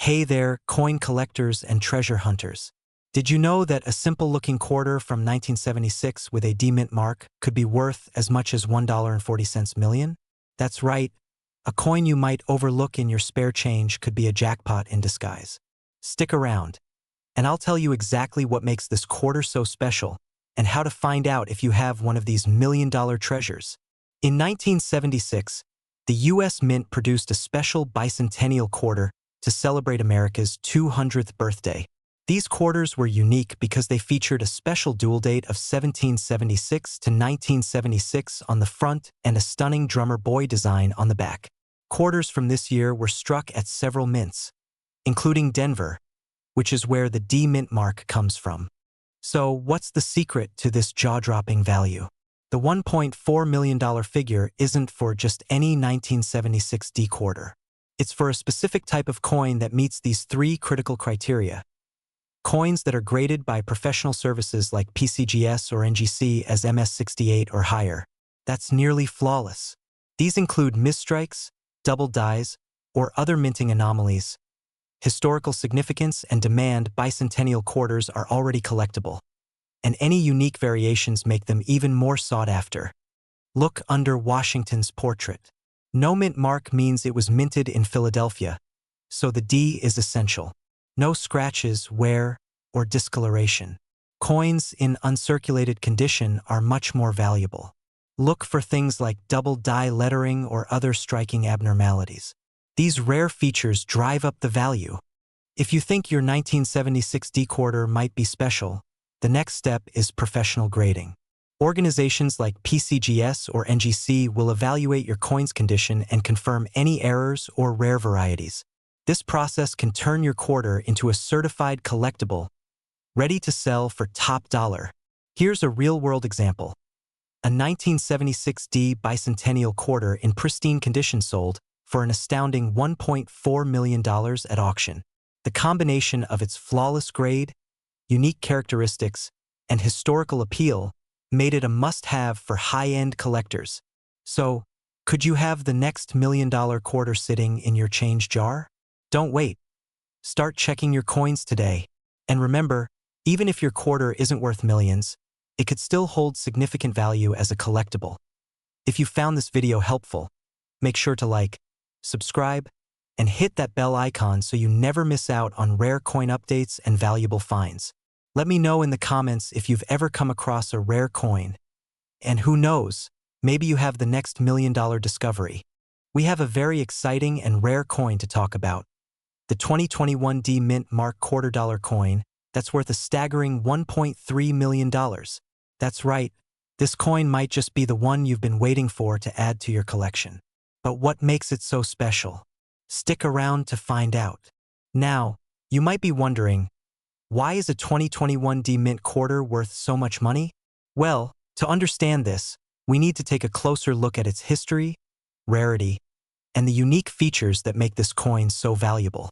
Hey there, coin collectors and treasure hunters. Did you know that a simple-looking quarter from 1976 with a D-mint mark could be worth as much as $1.40 million? That's right, a coin you might overlook in your spare change could be a jackpot in disguise. Stick around, and I'll tell you exactly what makes this quarter so special and how to find out if you have one of these million-dollar treasures. In 1976, the U.S. Mint produced a special bicentennial quarter to celebrate America's 200th birthday. These quarters were unique because they featured a special dual date of 1776 to 1976 on the front and a stunning drummer boy design on the back. Quarters from this year were struck at several mints, including Denver, which is where the D mint mark comes from. So what's the secret to this jaw-dropping value? The $1.4 million figure isn't for just any 1976 D quarter. It's for a specific type of coin that meets these three critical criteria. Coins that are graded by professional services like PCGS or NGC as MS68 or higher. That's nearly flawless. These include misstrikes, double dies, or other minting anomalies. Historical significance and demand bicentennial quarters are already collectible, and any unique variations make them even more sought after. Look under Washington's portrait. No mint mark means it was minted in Philadelphia, so the D is essential. No scratches, wear, or discoloration. Coins in uncirculated condition are much more valuable. Look for things like double die lettering or other striking abnormalities. These rare features drive up the value. If you think your 1976 D quarter might be special, the next step is professional grading. Organizations like PCGS or NGC will evaluate your coin's condition and confirm any errors or rare varieties. This process can turn your quarter into a certified collectible, ready to sell for top dollar. Here's a real-world example. A 1976 D bicentennial quarter in pristine condition sold for an astounding $1.4 million at auction. The combination of its flawless grade, unique characteristics, and historical appeal made it a must-have for high-end collectors. So, could you have the next million-dollar quarter sitting in your change jar? Don't wait. Start checking your coins today. And remember, even if your quarter isn't worth millions, it could still hold significant value as a collectible. If you found this video helpful, make sure to like, subscribe, and hit that bell icon so you never miss out on rare coin updates and valuable finds. Let me know in the comments if you've ever come across a rare coin. And who knows, maybe you have the next million-dollar discovery. We have a very exciting and rare coin to talk about. The 2021 D Mint Mark $quarter coin that's worth a staggering $1.3 million. That's right, this coin might just be the one you've been waiting for to add to your collection. But what makes it so special? Stick around to find out. Now, you might be wondering, why is a 2021 D Mint quarter worth so much money? Well, to understand this, we need to take a closer look at its history, rarity, and the unique features that make this coin so valuable.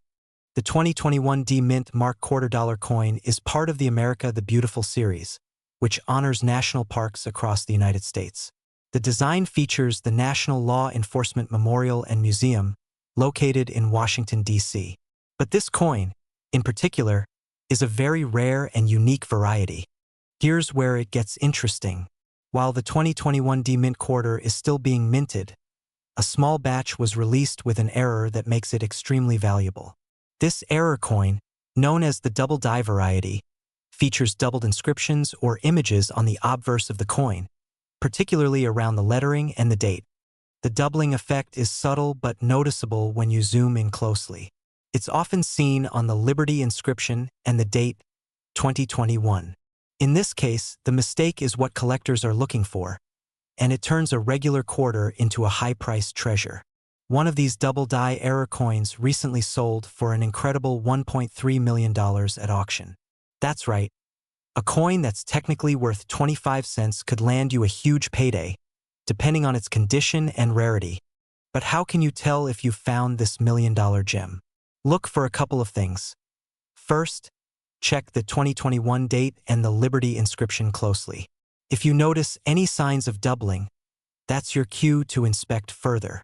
The 2021 D Mint Mark $quarter coin is part of the America the Beautiful series, which honors national parks across the United States. The design features the National Law Enforcement Memorial and Museum, located in Washington, D.C. But this coin, in particular, is a very rare and unique variety. Here's where it gets interesting. While the 2021 D Mint quarter is still being minted, a small batch was released with an error that makes it extremely valuable. This error coin, known as the double die variety, features doubled inscriptions or images on the obverse of the coin, particularly around the lettering and the date. The doubling effect is subtle but noticeable when you zoom in closely. It's often seen on the Liberty inscription and the date, 2021. In this case, the mistake is what collectors are looking for, and it turns a regular quarter into a high-priced treasure. One of these double die error coins recently sold for an incredible $1.3 million at auction. That's right, a coin that's technically worth 25 cents could land you a huge payday, depending on its condition and rarity. But how can you tell if you've found this million-dollar gem? Look for a couple of things. First, check the 2021 date and the Liberty inscription closely. If you notice any signs of doubling, that's your cue to inspect further.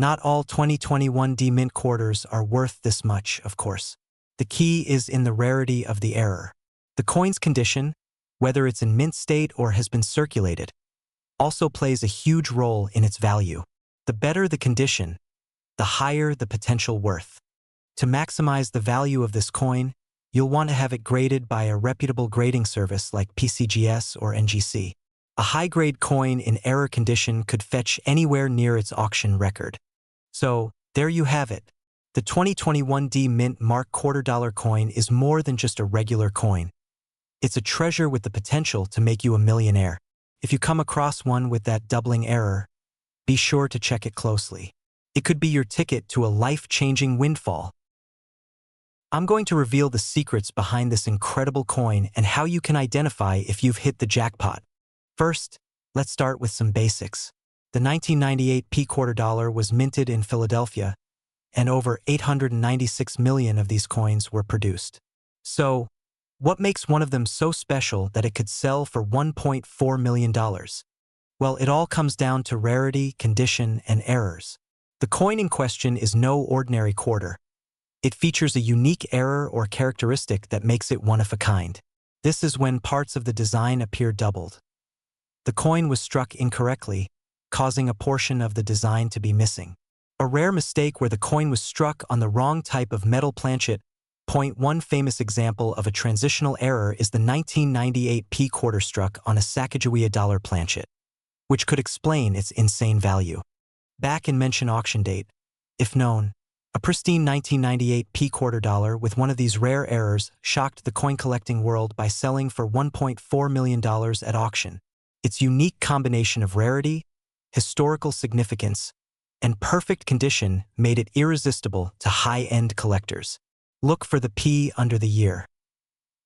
Not all 2021 D mint quarters are worth this much, of course. The key is in the rarity of the error. The coin's condition, whether it's in mint state or has been circulated, also plays a huge role in its value. The better the condition, the higher the potential worth. To maximize the value of this coin, you'll want to have it graded by a reputable grading service like PCGS or NGC. A high-grade coin in error condition could fetch anywhere near its auction record. So, there you have it. The 2021 D Mint Mark $2 coin is more than just a regular coin. It's a treasure with the potential to make you a millionaire. If you come across one with that doubling error, be sure to check it closely. It could be your ticket to a life-changing windfall. I'm going to reveal the secrets behind this incredible coin and how you can identify if you've hit the jackpot. First, let's start with some basics. The 1998 $2 was minted in Philadelphia, and over 896 million of these coins were produced. So, what makes one of them so special that it could sell for $1.4 million? Well, it all comes down to rarity, condition, and errors. The coin in question is no ordinary quarter. It features a unique error or characteristic that makes it one of a kind. This is when parts of the design appear doubled. The coin was struck incorrectly, causing a portion of the design to be missing. A rare mistake where the coin was struck on the wrong type of metal planchet. One famous example of a transitional error is the 1998 $2 struck on a Sacagawea dollar planchet, which could explain its insane value. Back in mention auction date, if known, a pristine 1998 $2 with one of these rare errors shocked the coin collecting world by selling for $1.4 million at auction. Its unique combination of rarity, historical significance, and perfect condition made it irresistible to high-end collectors. Look for the P under the year.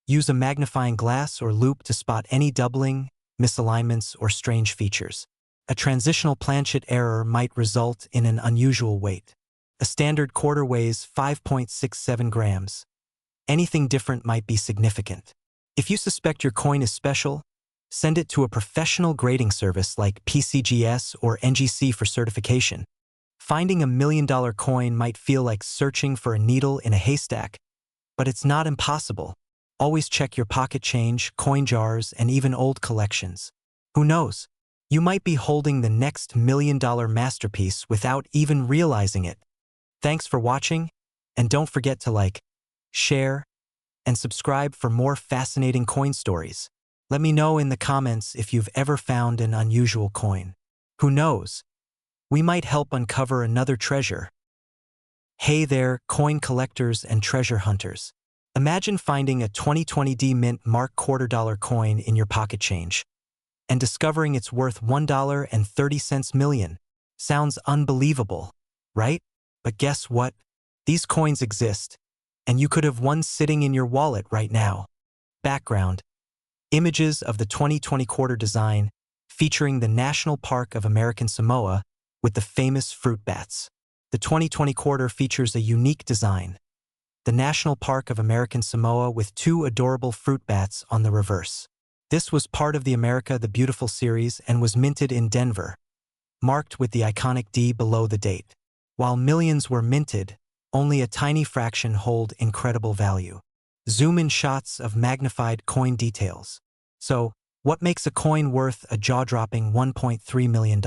Use a magnifying glass or loupe to spot any doubling, misalignments, or strange features. A transitional planchet error might result in an unusual weight. A standard quarter weighs 5.67 grams. Anything different might be significant. If you suspect your coin is special, send it to a professional grading service like PCGS or NGC for certification. Finding a $1 million coin might feel like searching for a needle in a haystack, but it's not impossible. Always check your pocket change, coin jars, and even old collections. Who knows? You might be holding the next $1 million masterpiece without even realizing it. Thanks for watching, and don't forget to like, share, and subscribe for more fascinating coin stories. Let me know in the comments if you've ever found an unusual coin. Who knows? We might help uncover another treasure. Hey there, coin collectors and treasure hunters. Imagine finding a 2020 D Mint Mark $2 coin in your pocket change and discovering it's worth $1.30 million. Sounds unbelievable, right? But guess what? These coins exist, and you could have one sitting in your wallet right now. Background: images of the 2020 quarter design featuring the National Park of American Samoa with the famous fruit bats. The 2020 quarter features a unique design: the National Park of American Samoa with two adorable fruit bats on the reverse. This was part of the America the Beautiful series and was minted in Denver, marked with the iconic D below the date. While millions were minted, only a tiny fraction hold incredible value. Zoom-in shots of magnified coin details. So, what makes a coin worth a jaw-dropping $1.3 million?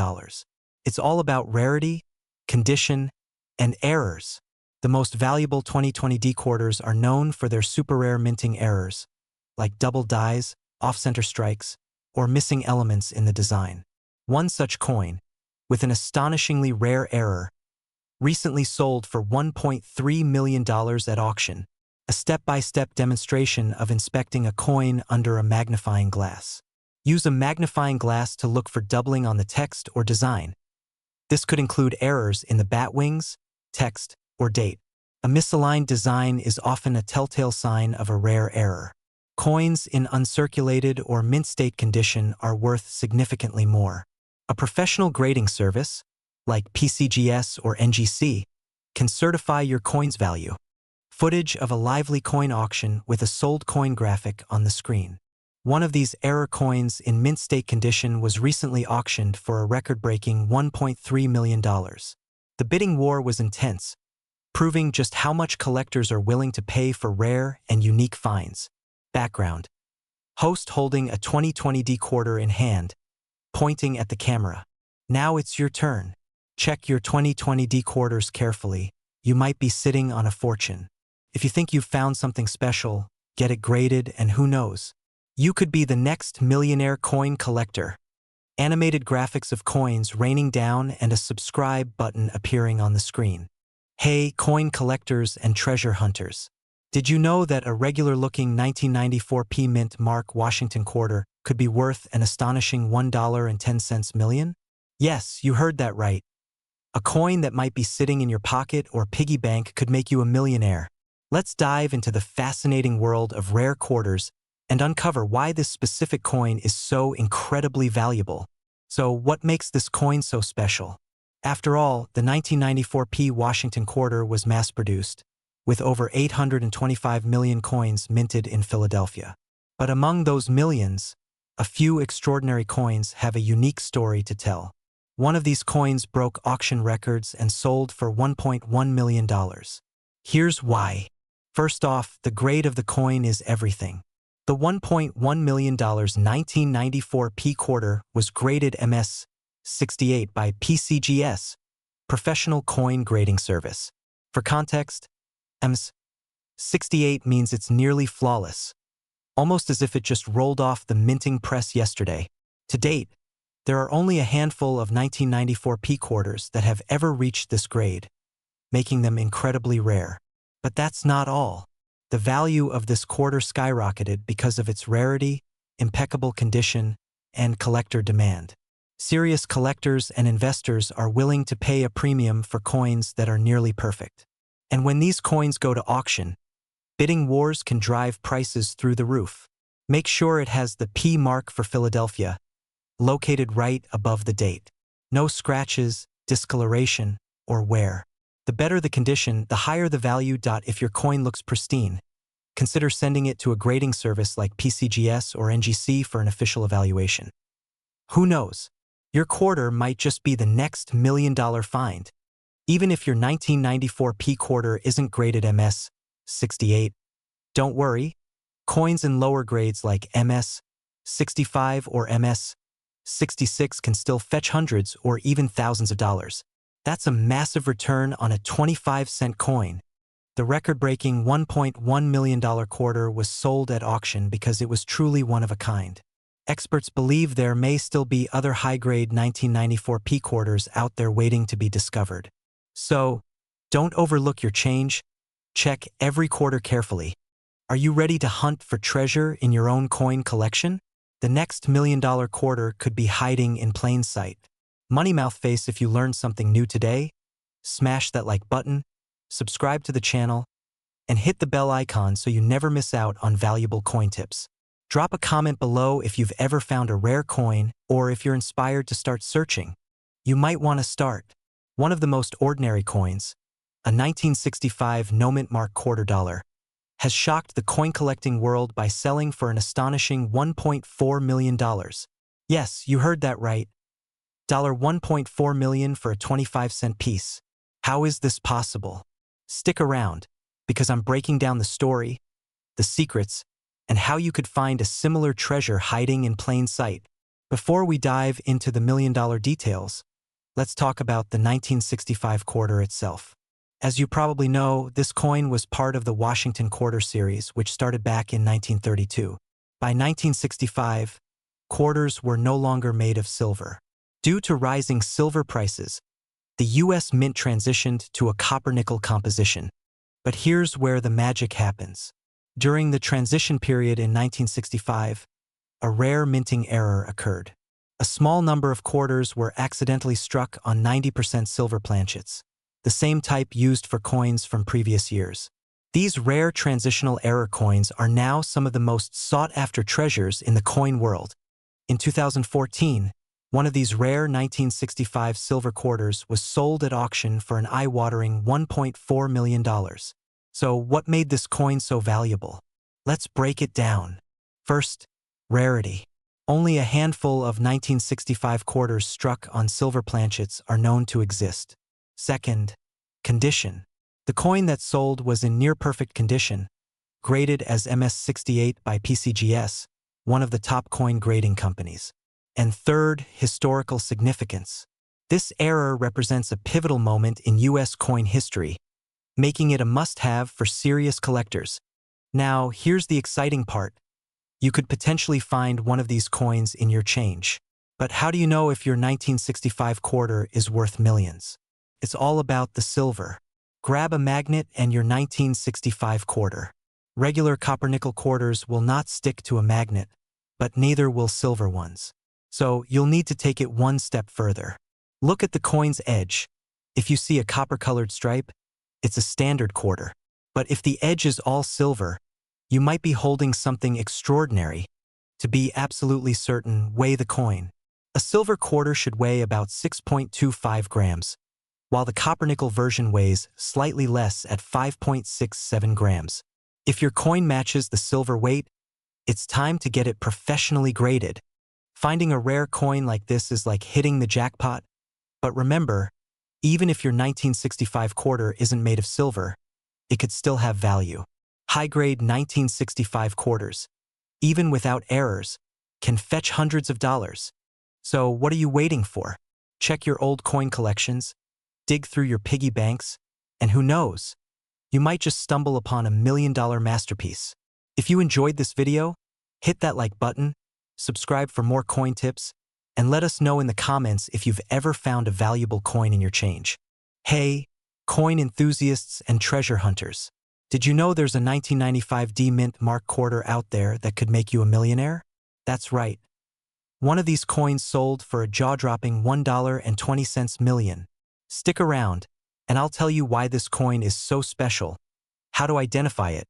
It's all about rarity, condition, and errors. The most valuable 2020 D quarters are known for their super rare minting errors, like double dies, off-center strikes, or missing elements in the design. One such coin, with an astonishingly rare error, recently sold for $1.3 million at auction, a step-by-step demonstration of inspecting a coin under a magnifying glass. Use a magnifying glass to look for doubling on the text or design. This could include errors in the bat wings, text, or date. A misaligned design is often a telltale sign of a rare error. Coins in uncirculated or mint state condition are worth significantly more. A professional grading service, like PCGS or NGC, can certify your coin's value. Footage of a lively coin auction with a sold coin graphic on the screen. One of these error coins in mint state condition was recently auctioned for a record-breaking $1.3 million. The bidding war was intense, proving just how much collectors are willing to pay for rare and unique finds. Background: host holding a 2020D quarter in hand, pointing at the camera. Now it's your turn. Check your 2020D quarters carefully. You might be sitting on a fortune. If you think you've found something special, get it graded, and who knows? You could be the next millionaire coin collector. Animated graphics of coins raining down and a subscribe button appearing on the screen. Hey, coin collectors and treasure hunters. Did you know that a regular-looking 1994 mint mark Washington quarter could be worth an astonishing $1.10 million? Yes, you heard that right. A coin that might be sitting in your pocket or piggy bank could make you a millionaire. Let's dive into the fascinating world of rare quarters and uncover why this specific coin is so incredibly valuable. So, what makes this coin so special? After all, the 1994 Washington quarter was mass-produced, with over 825 million coins minted in Philadelphia. But among those millions, a few extraordinary coins have a unique story to tell. One of these coins broke auction records and sold for $1.1 million. Here's why. First off, the grade of the coin is everything. The $1.1 million 1994 quarter was graded MS 68 by PCGS, Professional Coin Grading Service. For context, MS 68 means it's nearly flawless, almost as if it just rolled off the minting press yesterday. To date, there are only a handful of 1994 quarters that have ever reached this grade, making them incredibly rare. But that's not all. The value of this quarter skyrocketed because of its rarity, impeccable condition, and collector demand. Serious collectors and investors are willing to pay a premium for coins that are nearly perfect. And when these coins go to auction, bidding wars can drive prices through the roof. Make sure it has the P mark for Philadelphia, located right above the date. No scratches, discoloration, or wear. The better the condition, the higher the value. If your coin looks pristine, consider sending it to a grading service like PCGS or NGC for an official evaluation. Who knows? Your quarter might just be the next million-dollar find. Even if your 1994 quarter isn't graded MS 68, don't worry. Coins in lower grades like MS 65 or MS 66 can still fetch hundreds or even thousands of dollars. That's a massive return on a 25-cent coin. The record-breaking $1.1 million quarter was sold at auction because it was truly one of a kind. Experts believe there may still be other high-grade 1994 quarters out there waiting to be discovered. So, don't overlook your change. Check every quarter carefully. Are you ready to hunt for treasure in your own coin collection? The next million-dollar quarter could be hiding in plain sight. Money mouth face, if you learned something new today, smash that like button, subscribe to the channel, and hit the bell icon so you never miss out on valuable coin tips. Drop a comment below if you've ever found a rare coin or if you're inspired to start searching. You might want to start. One of the most ordinary coins, a 1965 no-mint mark $quarter, has shocked the coin collecting world by selling for an astonishing $1.4 million. Yes, you heard that right. $1.4 million for a 25-cent piece. How is this possible? Stick around, because I'm breaking down the story, the secrets, and how you could find a similar treasure hiding in plain sight. Before we dive into the million-dollar details, let's talk about the 1965 quarter itself. As you probably know, this coin was part of the Washington quarter series, which started back in 1932. By 1965, quarters were no longer made of silver. Due to rising silver prices, the U.S. Mint transitioned to a copper-nickel composition. But here's where the magic happens. During the transition period in 1965, a rare minting error occurred. A small number of quarters were accidentally struck on 90% silver planchets, the same type used for coins from previous years. These rare transitional error coins are now some of the most sought-after treasures in the coin world. In 2014, one of these rare 1965 silver quarters was sold at auction for an eye-watering $1.4 million. So what made this coin so valuable? Let's break it down. First, rarity. Only a handful of 1965 quarters struck on silver planchets are known to exist. Second, condition. The coin that sold was in near-perfect condition, graded as MS68 by PCGS, one of the top coin grading companies. And third, historical significance. This error represents a pivotal moment in U.S. coin history, making it a must-have for serious collectors. Now, here's the exciting part. You could potentially find one of these coins in your change. But how do you know if your 1965 quarter is worth millions? It's all about the silver. Grab a magnet and your 1965 quarter. Regular copper-nickel quarters will not stick to a magnet, but neither will silver ones. So you'll need to take it one step further. Look at the coin's edge. If you see a copper-colored stripe, it's a standard quarter. But if the edge is all silver, you might be holding something extraordinary. To be absolutely certain, weigh the coin. A silver quarter should weigh about 6.25 grams, while the copper-nickel version weighs slightly less at 5.67 grams. If your coin matches the silver weight, it's time to get it professionally graded. Finding a rare coin like this is like hitting the jackpot. But remember, even if your 1965 quarter isn't made of silver, it could still have value. High-grade 1965 quarters, even without errors, can fetch hundreds of dollars. So what are you waiting for? Check your old coin collections, dig through your piggy banks, and who knows, you might just stumble upon a $1 million masterpiece. If you enjoyed this video, hit that like button, subscribe for more coin tips, and let us know in the comments if you've ever found a valuable coin in your change. Hey, coin enthusiasts and treasure hunters. Did you know there's a 1995 D Mint Mark quarter out there that could make you a millionaire? That's right. One of these coins sold for a jaw-dropping $1.20 million. Stick around, and I'll tell you why this coin is so special, how to identify it,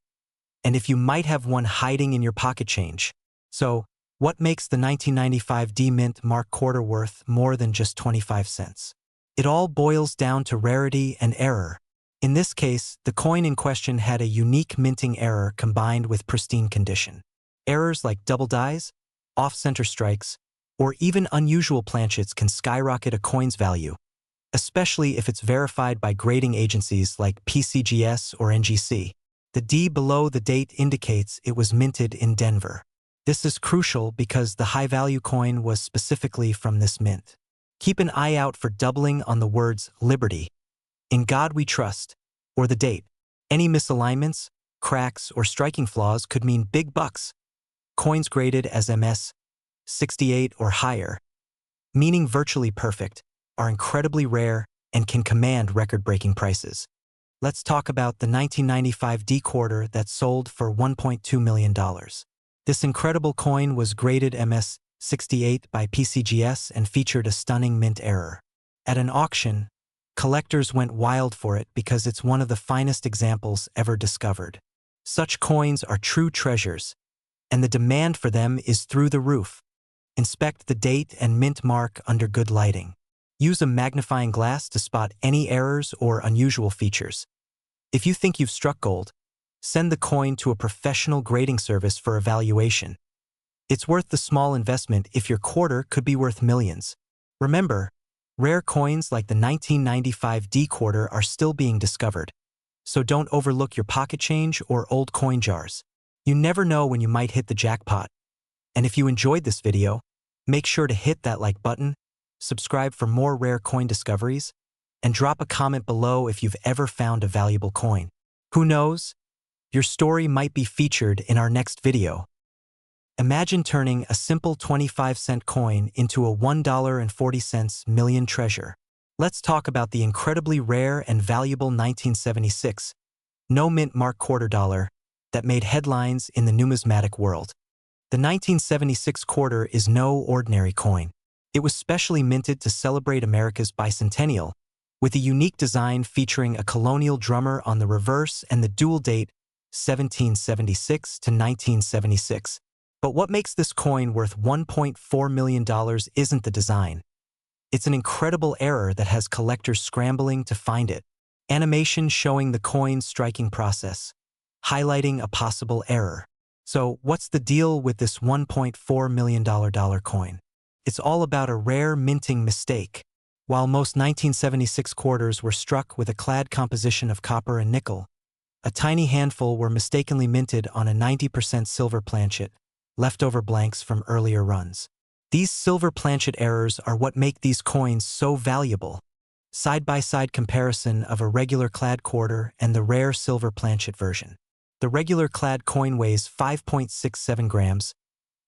and if you might have one hiding in your pocket change. So, what makes the 1995 D Mint Mark quarter worth more than just 25 cents? It all boils down to rarity and error. In this case, the coin in question had a unique minting error combined with pristine condition. Errors like double dies, off-center strikes, or even unusual planchets can skyrocket a coin's value, especially if it's verified by grading agencies like PCGS or NGC. The D below the date indicates it was minted in Denver. This is crucial because the high-value coin was specifically from this mint. Keep an eye out for doubling on the words Liberty, In God We Trust, or the date. Any misalignments, cracks, or striking flaws could mean big bucks. Coins graded as MS 68 or higher, meaning virtually perfect, are incredibly rare and can command record-breaking prices. Let's talk about the 1995 D quarter that sold for $1.2 million. This incredible coin was graded MS 68 by PCGS and featured a stunning mint error. At an auction, collectors went wild for it because it's one of the finest examples ever discovered. Such coins are true treasures, and the demand for them is through the roof. Inspect the date and mint mark under good lighting. Use a magnifying glass to spot any errors or unusual features. If you think you've struck gold, send the coin to a professional grading service for evaluation. It's worth the small investment if your quarter could be worth millions. Remember, rare coins like the 1995 D quarter are still being discovered, so don't overlook your pocket change or old coin jars. You never know when you might hit the jackpot. And if you enjoyed this video, make sure to hit that like button, subscribe for more rare coin discoveries, and drop a comment below if you've ever found a valuable coin. Who knows? Your story might be featured in our next video. Imagine turning a simple 25-cent coin into a $1.40 million treasure. Let's talk about the incredibly rare and valuable 1976 no-mint mark quarter dollar that made headlines in the numismatic world. The 1976 quarter is no ordinary coin. It was specially minted to celebrate America's Bicentennial, with a unique design featuring a colonial drummer on the reverse and the dual date 1776 to 1976. But what makes this coin worth $1.4 million isn't the design. It's an incredible error that has collectors scrambling to find it. Animation showing the coin's striking process, highlighting a possible error. So what's the deal with this $1.4 million coin? It's all about a rare minting mistake. While most 1976 quarters were struck with a clad composition of copper and nickel, a tiny handful were mistakenly minted on a 90% silver planchet, leftover blanks from earlier runs. These silver planchet errors are what make these coins so valuable. Side-by-side comparison of a regular clad quarter and the rare silver planchet version. The regular clad coin weighs 5.67 grams,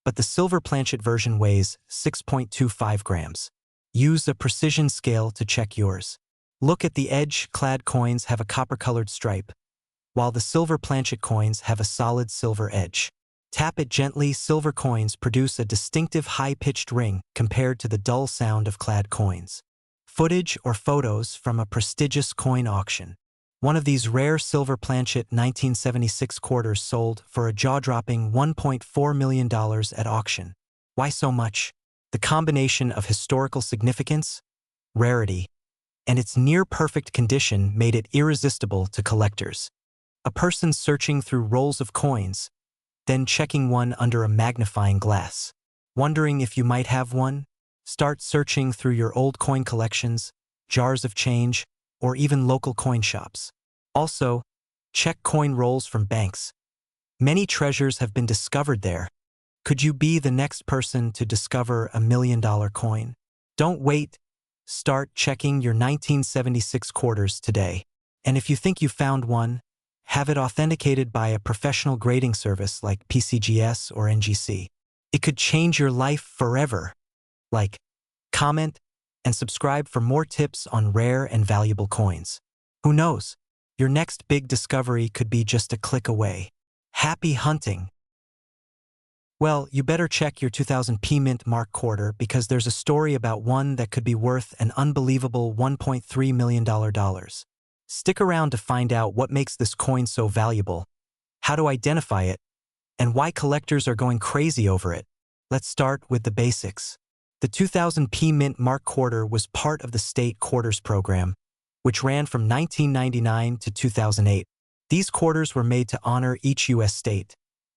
but the silver planchet version weighs 6.25 grams. Use a precision scale to check yours. Look at the edge. Clad coins have a copper-colored stripe, while the silver planchet coins have a solid silver edge. Tap it gently. Silver coins produce a distinctive high-pitched ring compared to the dull sound of clad coins. Footage or photos from a prestigious coin auction. One of these rare silver planchet 1976 quarters sold for a jaw-dropping $1.4 million at auction. Why so much? The combination of historical significance, rarity, and its near-perfect condition made it irresistible to collectors. A person searching through rolls of coins, then checking one under a magnifying glass. Wondering if you might have one? Start searching through your old coin collections, jars of change, or even local coin shops. Also, check coin rolls from banks. Many treasures have been discovered there. Could you be the next person to discover $1 million coin? Don't wait. Start checking your 1976 quarters today. And if you think you found one, have it authenticated by a professional grading service like PCGS or NGC. It could change your life forever. Like, comment, and subscribe for more tips on rare and valuable coins. Who knows? Your next big discovery could be just a click away. Happy hunting! Well, you better check your 2000 P Mint Mark quarter because there's a story about one that could be worth an unbelievable $1.3 million. Stick around to find out what makes this coin so valuable, how to identify it, and why collectors are going crazy over it. Let's start with the basics. The 2000 P Mint Mark quarter was part of the state quarters program, which ran from 1999 to 2008. These quarters were made to honor each U.S. state,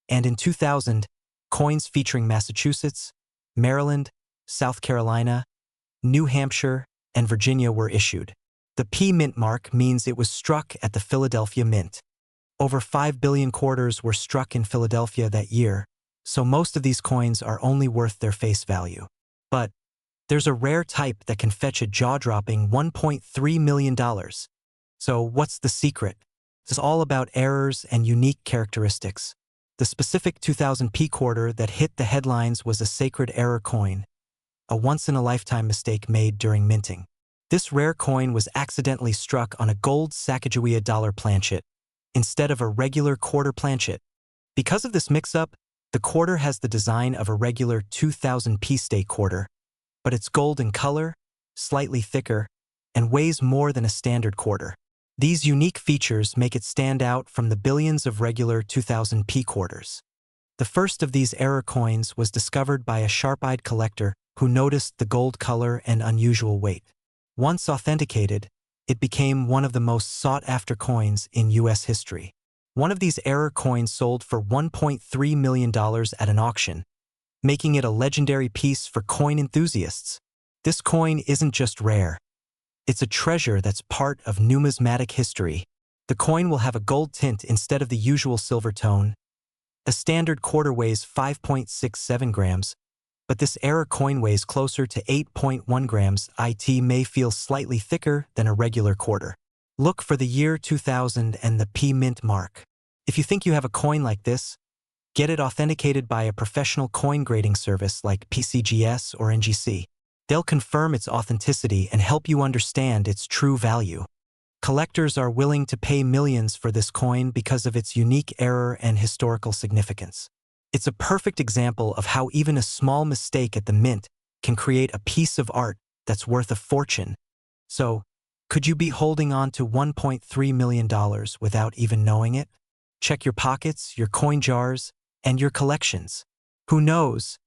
and in 2000, coins featuring Massachusetts, Maryland, South Carolina, New Hampshire, and Virginia were issued. The P Mint mark means it was struck at the Philadelphia Mint. Over 5 billion quarters were struck in Philadelphia that year, so most of these coins are only worth their face value. But there's a rare type that can fetch a jaw-dropping $1.3 million. So what's the secret? It's all about errors and unique characteristics. The specific 2000 P quarter that hit the headlines was a sacred error coin, a once-in-a-lifetime mistake made during minting. This rare coin was accidentally struck on a gold Sacagawea dollar planchet instead of a regular quarter planchet. Because of this mix-up, the quarter has the design of a regular 2000 P state quarter, but it's gold in color, slightly thicker, and weighs more than a standard quarter. These unique features make it stand out from the billions of regular 2000 P quarters. The first of these error coins was discovered by a sharp-eyed collector who noticed the gold color and unusual weight. Once authenticated, it became one of the most sought-after coins in U.S. history. One of these error coins sold for $1.3 million at an auction, making it a legendary piece for coin enthusiasts. This coin isn't just rare. It's a treasure that's part of numismatic history. The coin will have a gold tint instead of the usual silver tone. A standard quarter weighs 5.67 grams, but this error coin weighs closer to 8.1 grams. It may feel slightly thicker than a regular quarter. Look for the year 2000 and the P Mint mark. If you think you have a coin like this, get it authenticated by a professional coin grading service like PCGS or NGC. They'll confirm its authenticity and help you understand its true value. Collectors are willing to pay millions for this coin because of its unique error and historical significance. It's a perfect example of how even a small mistake at the mint can create a piece of art that's worth a fortune. So, could you be holding on to $1.3 million without even knowing it? Check your pockets, your coin jars, and your collections. Who knows?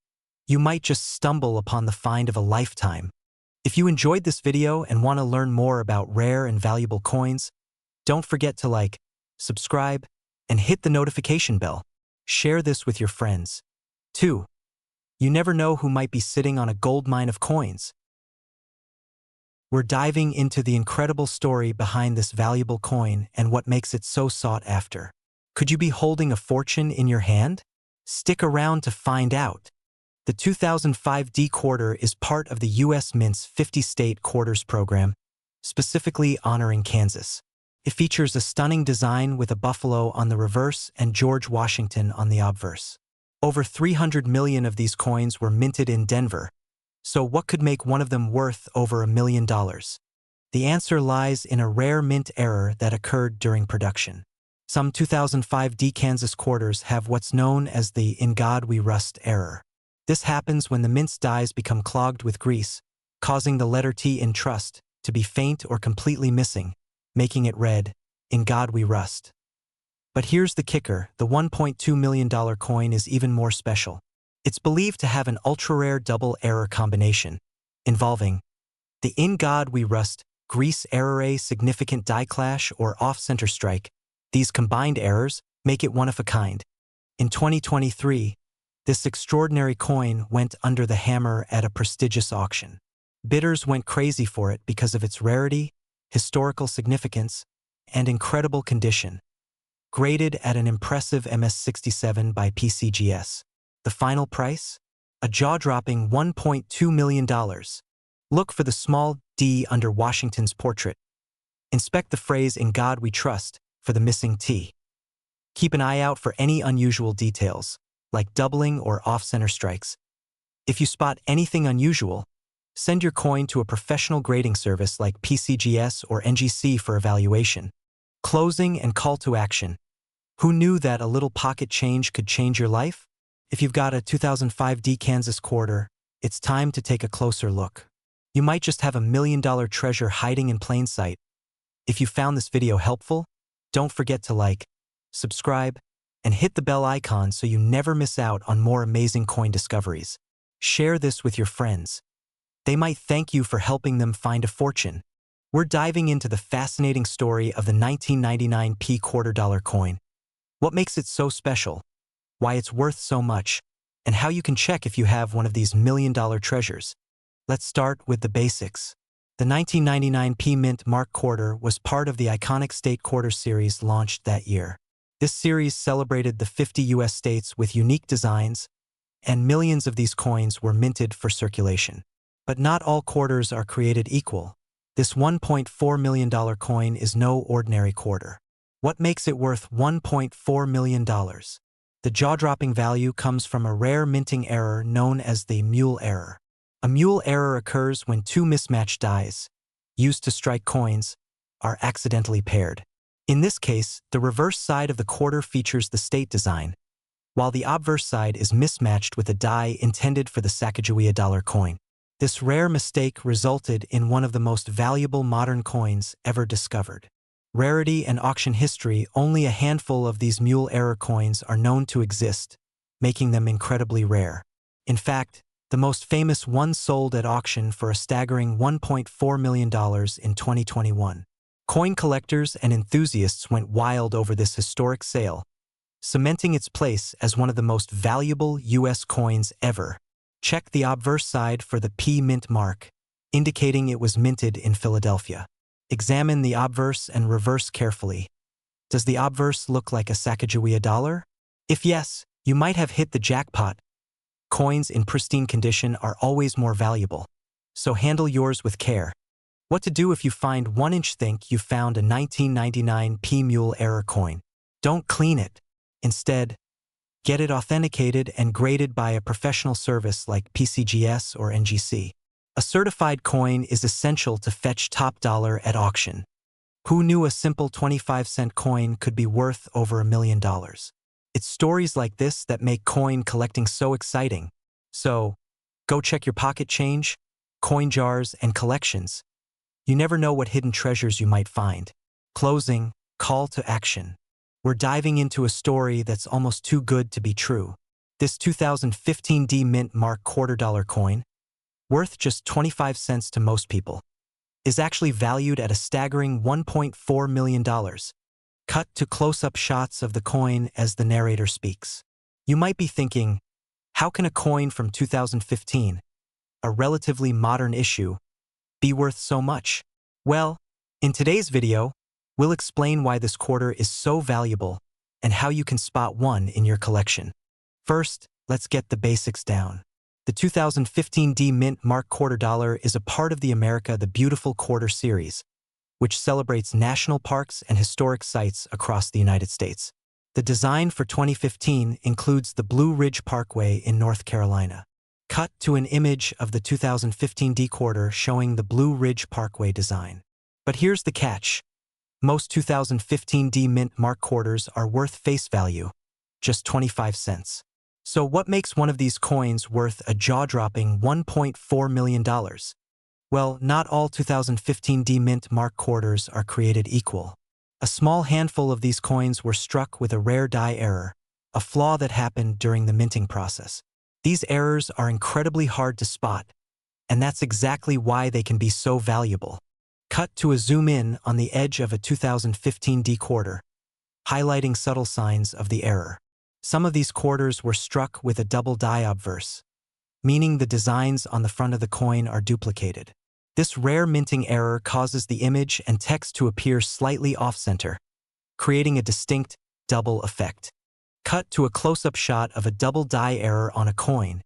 You might just stumble upon the find of a lifetime. If you enjoyed this video and want to learn more about rare and valuable coins, don't forget to like, subscribe, and hit the notification bell. Share this with your friends. 2. You never know who might be sitting on a gold mine of coins. We're diving into the incredible story behind this valuable coin and what makes it so sought after. Could you be holding a fortune in your hand? Stick around to find out. The 2005 D quarter is part of the U.S. Mint's 50-state quarters program, specifically honoring Kansas. It features a stunning design with a buffalo on the reverse and George Washington on the obverse. Over 300 million of these coins were minted in Denver. So what could make one of them worth over $1 million? The answer lies in a rare mint error that occurred during production. Some 2005 D Kansas quarters have what's known as the "In God We Rust" error. This happens when the mint's dies become clogged with grease, causing the letter T in trust to be faint or completely missing, making it read, "In God We Rust." But here's the kicker: the $1.2 million coin is even more special. It's believed to have an ultra-rare double error combination, involving the "In God We Rust" grease error, a significant die clash, or off-center strike. These combined errors make it one of a kind. In 2023, this extraordinary coin went under the hammer at a prestigious auction. Bidders went crazy for it because of its rarity, historical significance, and incredible condition. Graded at an impressive MS-67 by PCGS. The final price? A jaw-dropping $1.2 million. Look for the small d under Washington's portrait. Inspect the phrase "In God We Trust" for the missing T. Keep an eye out for any unusual details, like doubling or off-center strikes. If you spot anything unusual, send your coin to a professional grading service like PCGS or NGC for evaluation. Closing and call to action. Who knew that a little pocket change could change your life? If you've got a 2005 D Kansas quarter, it's time to take a closer look. You might just have $1 million treasure hiding in plain sight. If you found this video helpful, don't forget to like, subscribe, and hit the bell icon so you never miss out on more amazing coin discoveries. Share this with your friends. They might thank you for helping them find a fortune. We're diving into the fascinating story of the 1999 P $quarter coin. What makes it so special, why it's worth so much, and how you can check if you have one of these $1 million treasures. Let's start with the basics. The 1999 P Mint Mark quarter was part of the iconic state quarter series launched that year. This series celebrated the 50 U.S. states with unique designs, and millions of these coins were minted for circulation. But not all quarters are created equal. This $1.4 million coin is no ordinary quarter. What makes it worth $1.4 million? The jaw-dropping value comes from a rare minting error known as the mule error. A mule error occurs when two mismatched dies, used to strike coins, are accidentally paired. In this case, the reverse side of the quarter features the state design, while the obverse side is mismatched with a die intended for the Sacagawea dollar coin. This rare mistake resulted in one of the most valuable modern coins ever discovered. Rarity and auction history: only a handful of these mule error coins are known to exist, making them incredibly rare. In fact, the most famous one sold at auction for a staggering $1.4 million in 2021. Coin collectors and enthusiasts went wild over this historic sale, cementing its place as one of the most valuable U.S. coins ever. Check the obverse side for the P Mint mark, indicating it was minted in Philadelphia. Examine the obverse and reverse carefully. Does the obverse look like a Sacagawea dollar? If yes, you might have hit the jackpot. Coins in pristine condition are always more valuable, so handle yours with care. What to do if you find 1-inch? Think you found a 1999 P Mule error coin. Don't clean it. Instead, get it authenticated and graded by a professional service like PCGS or NGC. A certified coin is essential to fetch top dollar at auction. Who knew a simple 25-cent coin could be worth over $1 million? It's stories like this that make coin collecting so exciting. So, go check your pocket change, coin jars, and collections. You never know what hidden treasures you might find. Closing, call to action. We're diving into a story that's almost too good to be true. This 2015 D Mint Mark $quarter coin, worth just 25 cents to most people, is actually valued at a staggering $1.4 million. Cut to close-up shots of the coin as the narrator speaks. You might be thinking, how can a coin from 2015, a relatively modern issue, be worth so much? Well, in today's video, we'll explain why this quarter is so valuable and how you can spot one in your collection. First, let's get the basics down. The 2015 D Mint Mark quarter dollar is a part of the America the Beautiful Quarter series, which celebrates national parks and historic sites across the United States. The design for 2015 includes the Blue Ridge Parkway in North Carolina. Cut to an image of the 2015 D quarter showing the Blue Ridge Parkway design. But here's the catch. Most 2015 D Mint Mark quarters are worth face value, just 25 cents. So what makes one of these coins worth a jaw-dropping $1.4 million? Well, not all 2015 D Mint Mark quarters are created equal. A small handful of these coins were struck with a rare die error, a flaw that happened during the minting process. These errors are incredibly hard to spot, and that's exactly why they can be so valuable. Cut to a zoom in on the edge of a 2015 D quarter, highlighting subtle signs of the error. Some of these quarters were struck with a double die obverse, meaning the designs on the front of the coin are duplicated. This rare minting error causes the image and text to appear slightly off-center, creating a distinct double effect. Cut to a close-up shot of a double die error on a coin,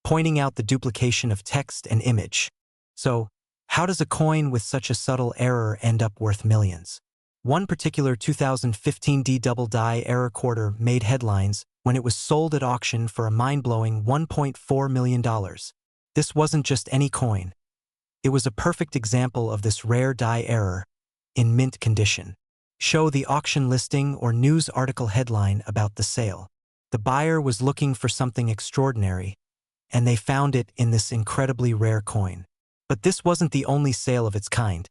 pointing out the duplication of text and image. So, how does a coin with such a subtle error end up worth millions? One particular 2015 D double die error quarter made headlines when it was sold at auction for a mind-blowing $1.4 million. This wasn't just any coin. It was a perfect example of this rare die error in mint condition. Show the auction listing or news article headline about the sale. The buyer was looking for something extraordinary, and they found it in this incredibly rare coin. But this wasn't the only sale of its kind.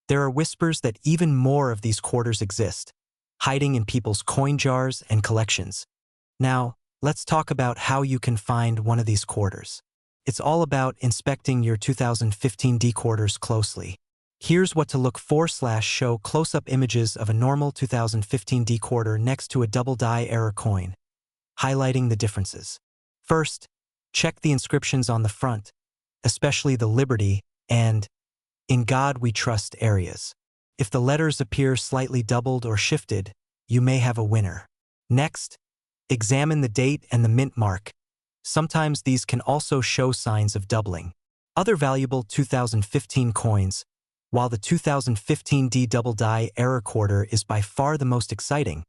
There are whispers that even more of these quarters exist, hiding in people's coin jars and collections. Now, let's talk about how you can find one of these quarters. It's all about inspecting your 2015 D quarters closely. Here's what to look for. Show close-up images of a normal 2015 D quarter next to a double die error coin, highlighting the differences. First, check the inscriptions on the front, especially the Liberty and "In God We Trust" areas. If the letters appear slightly doubled or shifted, you may have a winner. Next, examine the date and the mint mark. Sometimes these can also show signs of doubling. Other valuable 2015 coins. While the 2015 D double die error quarter is by far the most exciting,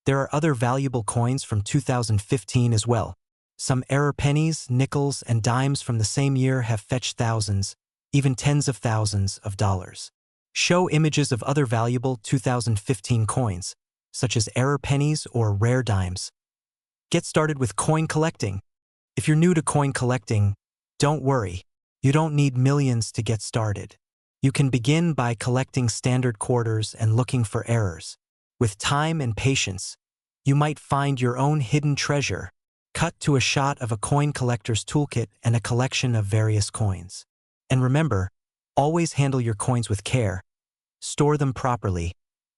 there are other valuable coins from 2015 as well. Some error pennies, nickels, and dimes from the same year have fetched thousands, even tens of thousands of dollars. Show images of other valuable 2015 coins, such as error pennies or rare dimes. Get started with coin collecting. If you're new to coin collecting, don't worry. You don't need millions to get started. You can begin by collecting standard quarters and looking for errors. With time and patience, you might find your own hidden treasure. Cut to a shot of a coin collector's toolkit and a collection of various coins. And remember, always handle your coins with care, store them properly,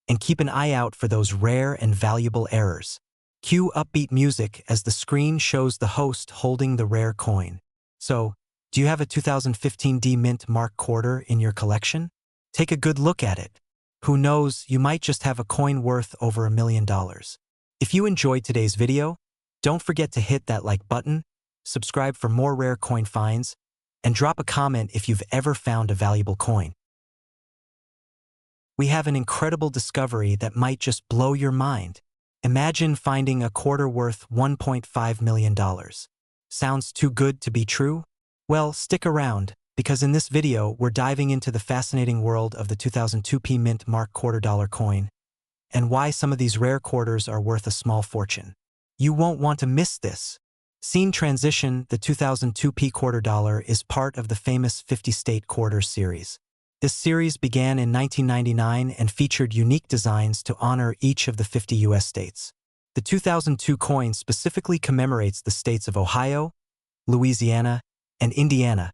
and keep an eye out for those rare and valuable errors. Cue upbeat music as the screen shows the host holding the rare coin. So, do you have a 2015 D Mint Mark quarter in your collection? Take a good look at it. Who knows, you might just have a coin worth over $1 million. If you enjoyed today's video, don't forget to hit that like button, subscribe for more rare coin finds, and drop a comment if you've ever found a valuable coin. We have an incredible discovery that might just blow your mind. Imagine finding a quarter worth $1.5 million. Sounds too good to be true? Well, stick around, because in this video we're diving into the fascinating world of the 2002 P Mint Mark quarter dollar coin, and why some of these rare quarters are worth a small fortune. You won't want to miss this. Scene transition. The 2002 P quarter dollar is part of the famous 50-state quarters series. This series began in 1999 and featured unique designs to honor each of the 50 U.S. states. The 2002 coin specifically commemorates the states of Ohio, Louisiana, and Indiana,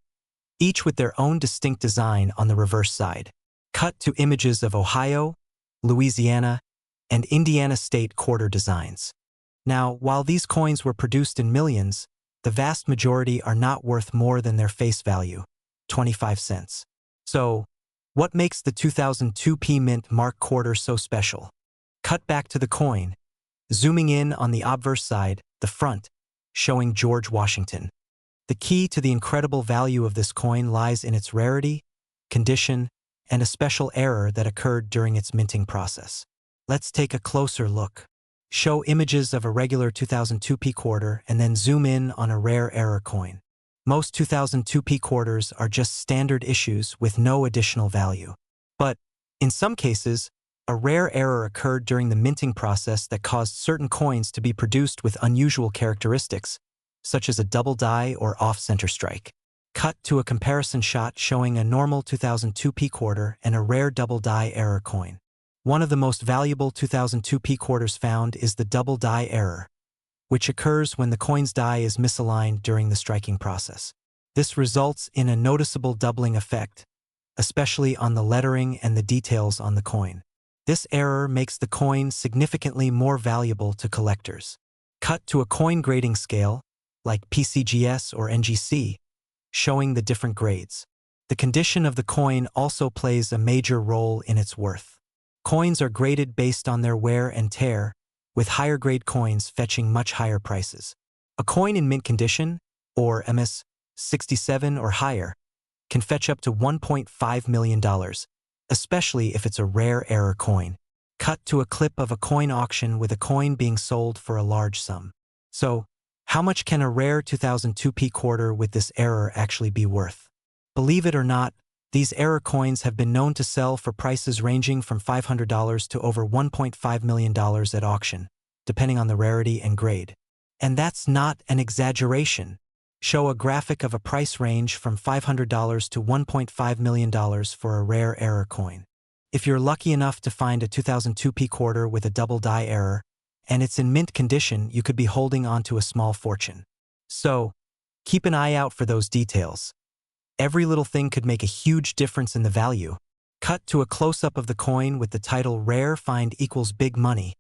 each with their own distinct design on the reverse side. Cut to images of Ohio, Louisiana, and Indiana state quarter designs. Now, while these coins were produced in millions, the vast majority are not worth more than their face value, 25 cents. So, what makes the 2002p Mint Mark quarter so special? Cut back to the coin, zooming in on the obverse side, the front, showing George Washington. The key to the incredible value of this coin lies in its rarity, condition, and a special error that occurred during its minting process. Let's take a closer look. Show images of a regular 2002p quarter and then zoom in on a rare error coin. Most 2002p quarters are just standard issues with no additional value. But, in some cases, a rare error occurred during the minting process that caused certain coins to be produced with unusual characteristics, such as a double die or off-center strike. Cut to a comparison shot showing a normal 2002p quarter and a rare double die error coin. One of the most valuable 2002p quarters found is the double die error, which occurs when the coin's die is misaligned during the striking process. This results in a noticeable doubling effect, especially on the lettering and the details on the coin. This error makes the coin significantly more valuable to collectors. Cut to a coin grading scale, like PCGS or NGC, showing the different grades. The condition of the coin also plays a major role in its worth. Coins are graded based on their wear and tear, with higher-grade coins fetching much higher prices. A coin in mint condition, or MS 67 or higher, can fetch up to $1.5 million, especially if it's a rare error coin. Cut to a clip of a coin auction with a coin being sold for a large sum. So, how much can a rare 2002p quarter with this error actually be worth? Believe it or not, these error coins have been known to sell for prices ranging from $500 to over $1.5 million at auction, depending on the rarity and grade. And that's not an exaggeration. Show a graphic of a price range from $500 to $1.5 million for a rare error coin. If you're lucky enough to find a 2002p quarter with a double die error, and it's in mint condition, you could be holding onto a small fortune. So, keep an eye out for those details. Every little thing could make a huge difference in the value. Cut to a close-up of the coin with the title Rare Find Equals Big Money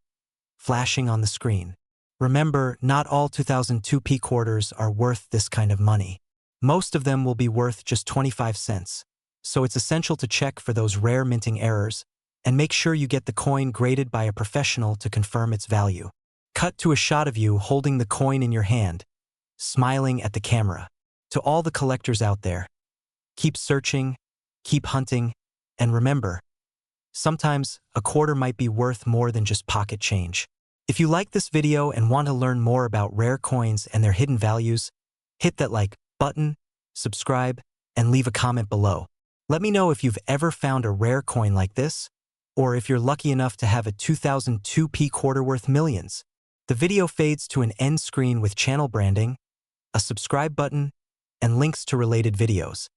flashing on the screen. Remember, not all 2002p quarters are worth this kind of money. Most of them will be worth just 25 cents. So it's essential to check for those rare minting errors and make sure you get the coin graded by a professional to confirm its value. Cut to a shot of you holding the coin in your hand, smiling at the camera. To all the collectors out there, keep searching, keep hunting, and remember, sometimes a quarter might be worth more than just pocket change. If you like this video and want to learn more about rare coins and their hidden values, hit that like button, subscribe, and leave a comment below. Let me know if you've ever found a rare coin like this, or if you're lucky enough to have a 2002p quarter worth millions. The video fades to an end screen with channel branding, a subscribe button, and links to related videos.